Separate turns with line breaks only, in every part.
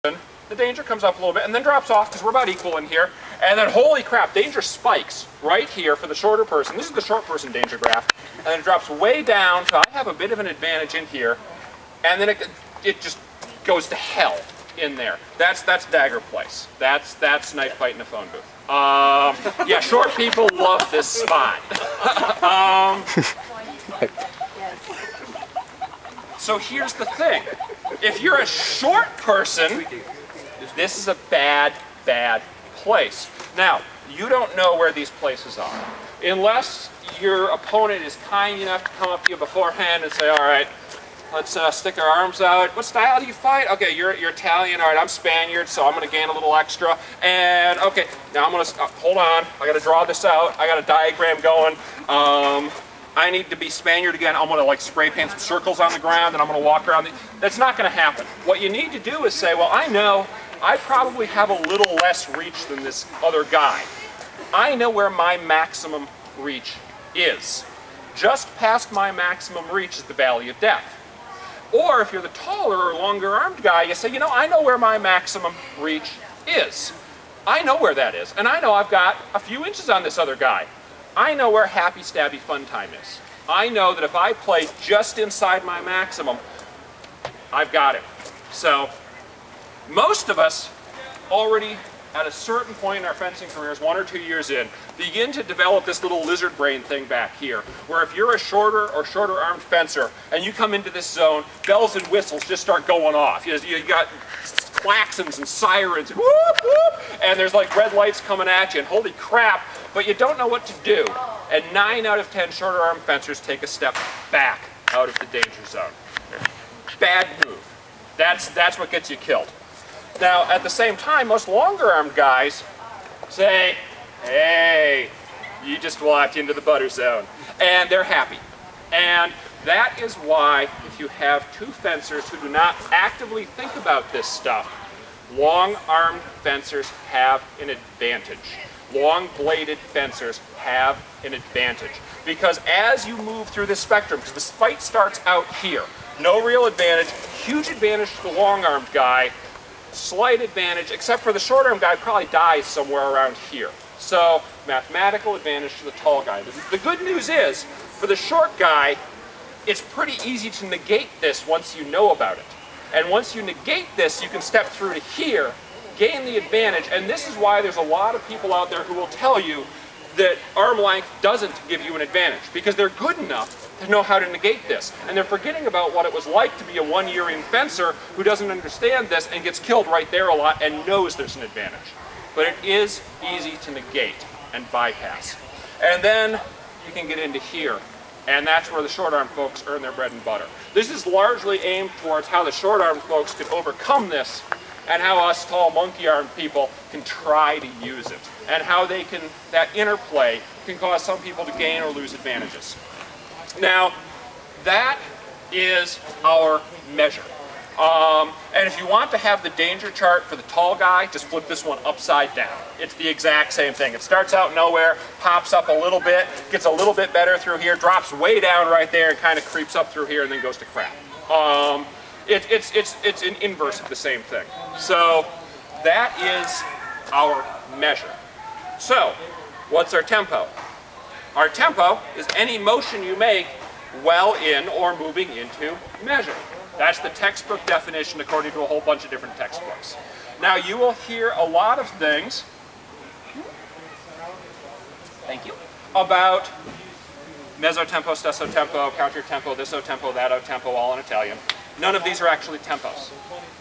the danger comes up a little bit and then drops off because we're about equal in here. And then, holy crap, danger spikes right here for the shorter person. This is the short person danger graph. And then it drops way down, so I have a bit of an advantage in here. And then it just goes to hell in there. That's dagger place. That's knife fight in a phone booth. Yeah, short people love this spot. So here's the thing. If you're a short person, this is a bad place. Now, you don't know where these places are. Unless your opponent is kind enough to come up to you beforehand and say, all right, let's stick our arms out. What style do you fight? Okay, you're Italian. All right, I'm Spaniard, so I'm going to gain a little extra. And, okay, now I'm going to, hold on. I got to draw this out. I got a diagram going. I need to be Spaniard again. I'm going to like spray paint some circles on the ground and I'm going to walk around. That's not going to happen. What you need to do is say, well, I know I probably have a little less reach than this other guy. I know where my maximum reach is. Just past my maximum reach is the Valley of Death. Or if you're the taller or longer armed guy, you say, you know, I know where my maximum reach is. I know where that is. And I know I've got a few inches on this other guy. I know where happy, stabby, fun time is. I know that if I play just inside my maximum, I've got it. So, most of us already, at a certain point in our fencing careers, 1 or 2 years in, begin to develop this little lizard brain thing back here, where if you're a shorter or shorter armed fencer, and you come into this zone, bells and whistles just start going off. You got klaxons and sirens, and whoop, whoop, and there's like red lights coming at you, and holy crap, but you don't know what to do. And 9 out of 10 shorter armed fencers take a step back out of the danger zone. Bad move. That's what gets you killed. Now, at the same time, most longer armed guys say, hey, you just walked into the butter zone. And they're happy. And that is why, if you have two fencers who do not actively think about this stuff, long-armed fencers have an advantage. Long-bladed fencers have an advantage. Because as you move through this spectrum, because this fight starts out here, no real advantage, huge advantage to the long-armed guy, slight advantage, except for the short-armed guy probably dies somewhere around here. So, mathematical advantage to the tall guy. The good news is, for the short guy, it's pretty easy to negate this once you know about it. And once you negate this, you can step through to here, gain the advantage, and this is why there's a lot of people out there who will tell you that arm length doesn't give you an advantage, because they're good enough to know how to negate this. And they're forgetting about what it was like to be a one-year-in fencer who doesn't understand this and gets killed right there a lot and knows there's an advantage. But it is easy to negate and bypass. And then you can get into here. And that's where the short-armed folks earn their bread and butter. This is largely aimed towards how the short-armed folks can overcome this and how us tall monkey-armed people can try to use it. And how they can, that interplay can cause some people to gain or lose advantages. Now, that is our measure. And if you want to have the danger chart for the tall guy, just flip this one upside down. It's the exact same thing. It starts out nowhere, pops up a little bit, gets a little bit better through here, drops way down right there, and kind of creeps up through here, and then goes to crap. It's an inverse of the same thing. So that is our measure. So what's our tempo? Our tempo is any motion you make while in or moving into measure. That's the textbook definition according to a whole bunch of different textbooks. Now you will hear a lot of things, thank you, about mezzo-tempo, stesso-tempo, counter-tempo, this-o-tempo, that-o-tempo, all in Italian. None of these are actually tempos.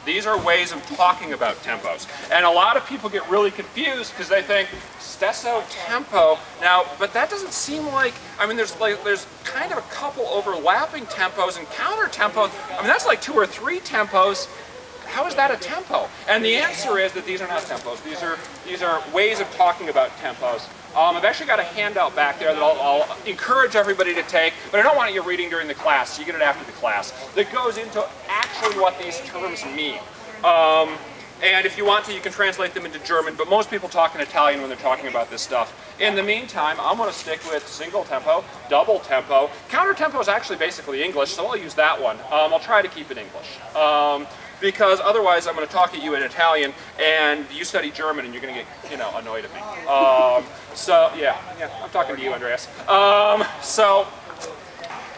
These are ways of talking about tempos. And a lot of people get really confused because they think, stesso tempo, now, but that doesn't seem like, I mean, there's kind of a couple overlapping tempos and counter tempos. I mean, that's like 2 or 3 tempos. How is that a tempo? And the answer is that these are not tempos. These are ways of talking about tempos. I've actually got a handout back there that I'll encourage everybody to take, but I don't want you reading during the class, so you get it after the class, that goes into actually what these terms mean. And if you want to, you can translate them into German, but most people talk in Italian when they're talking about this stuff. In the meantime, I'm going to stick with single tempo, double tempo. Counter tempo is actually basically English, so I'll use that one. I'll try to keep it English. because otherwise I'm going to talk at you in Italian, and you study German, and you're going to get, you know, annoyed at me. So yeah, I'm talking to you, Andreas. So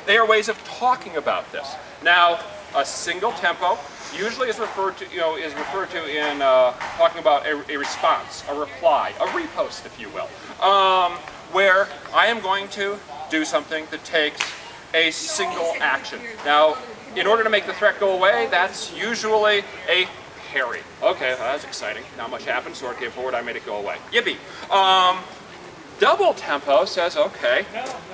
they are ways of talking about this. Now, a single tempo usually is referred to, in talking about a response, a reply, a repost, if you will, where I am going to do something that takes a single action. Now, in order to make the threat go away, that's usually a parry. Okay, well, that's exciting. Not much happened. Sword came forward. I made it go away. Yippee. Double tempo says, okay,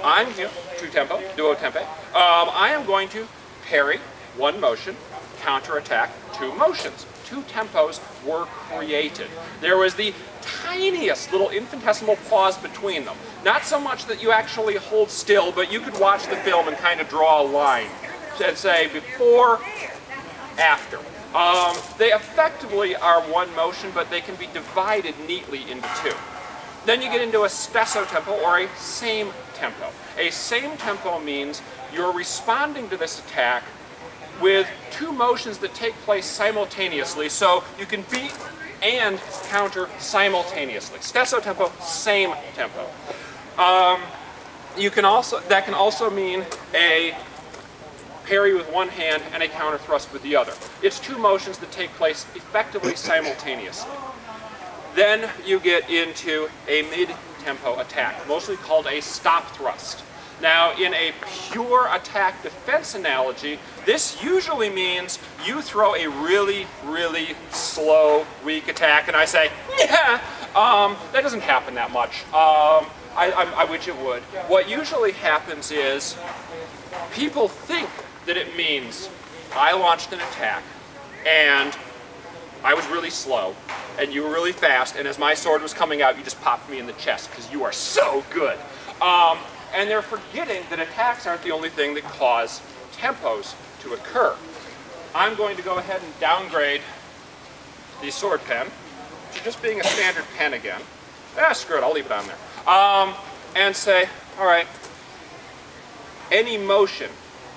I'm two tempo, duo tempo. I am going to parry one motion, counterattack two motions. Two tempos were created. There was the tiniest little infinitesimal pause between them. Not so much that you actually hold still, but you could watch the film and kind of draw a line and say before, after. They effectively are one motion, but they can be divided neatly into two. Then you get into a stesso tempo, or a same tempo. A same tempo means you're responding to this attack with two motions that take place simultaneously, so you can beat and counter simultaneously. Stesso tempo, same tempo. That can also mean a parry with one hand and a counter thrust with the other. It's two motions that take place effectively simultaneously. Then you get into a mid-tempo attack, mostly called a stop thrust. Now, in a pure attack defense analogy, this usually means you throw a really, really slow, weak attack, and I say, yeah, that doesn't happen that much. I wish it would. What usually happens is people think that it means I launched an attack, and I was really slow, and you were really fast, and as my sword was coming out, you just popped me in the chest because you are so good. And they're forgetting that attacks aren't the only thing that cause tempos to occur. I'm going to go ahead and downgrade the sword pen to just being a standard pen again. Screw it, I'll leave it on there. And say, all right, any motion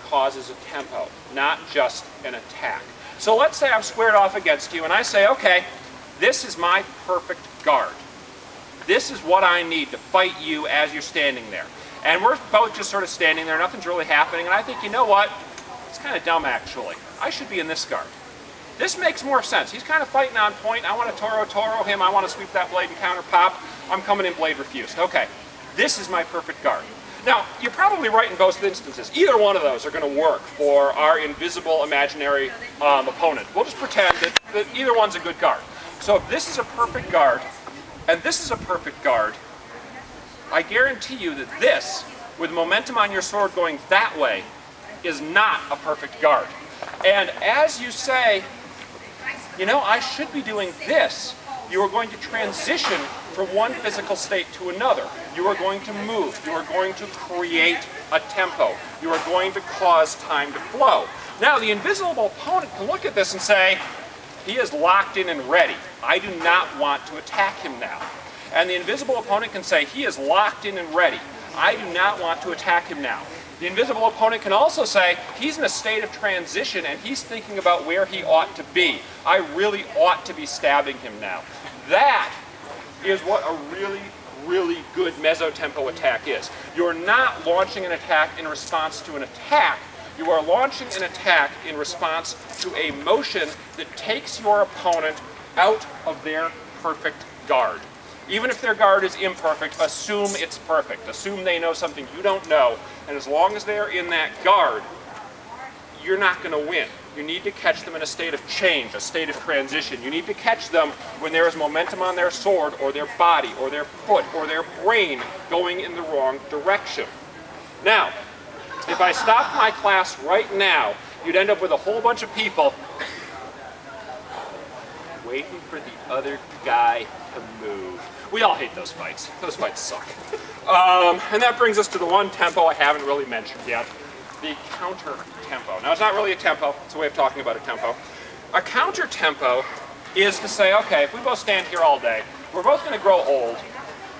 causes a tempo, not just an attack. So let's say I'm squared off against you, and I say, okay, this is my perfect guard. This is what I need to fight you as you're standing there. And we're both just sort of standing there, nothing's really happening, and I think, you know what? It's kind of dumb, actually. I should be in this guard. This makes more sense. He's kind of fighting on point. I want to Toro him. I want to sweep that blade and counter pop. I'm coming in blade refused. Okay, this is my perfect guard. Now, you're probably right in both instances. Either one of those are going to work for our invisible imaginary opponent. We'll just pretend that either one's a good guard. So if this is a perfect guard, and this is a perfect guard, I guarantee you that this, with momentum on your sword going that way, is not a perfect guard. And as you say, you know, I should be doing this, you are going to transition from one physical state to another. You are going to move. You are going to create a tempo. You are going to cause time to flow. Now, the invisible opponent can look at this and say, he is locked in and ready. I do not want to attack him now. And the invisible opponent can say, he is locked in and ready. I do not want to attack him now. The invisible opponent can also say, he's in a state of transition and he's thinking about where he ought to be. I really ought to be stabbing him now. That is what a really, really good mesotempo attack is. You're not launching an attack in response to an attack. You are launching an attack in response to a motion that takes your opponent out of their perfect guard. Even if their guard is imperfect, assume it's perfect. Assume they know something you don't know, and as long as they're in that guard, you're not going to win. You need to catch them in a state of change, a state of transition. You need to catch them when there is momentum on their sword, or their body, or their foot, or their brain going in the wrong direction. Now, if I stopped my class right now, you'd end up with a whole bunch of people waiting for the other guy to move. We all hate those fights. Those fights suck. And that brings us to the one tempo I haven't really mentioned yet, the counter tempo. Now, it's not really a tempo. It's a way of talking about a tempo. A counter tempo is to say, okay, if we both stand here all day, we're both going to grow old,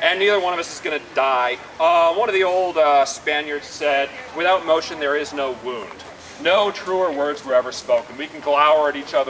and neither one of us is going to die. One of the old Spaniards said, without motion there is no wound. No truer words were ever spoken. We can glower at each other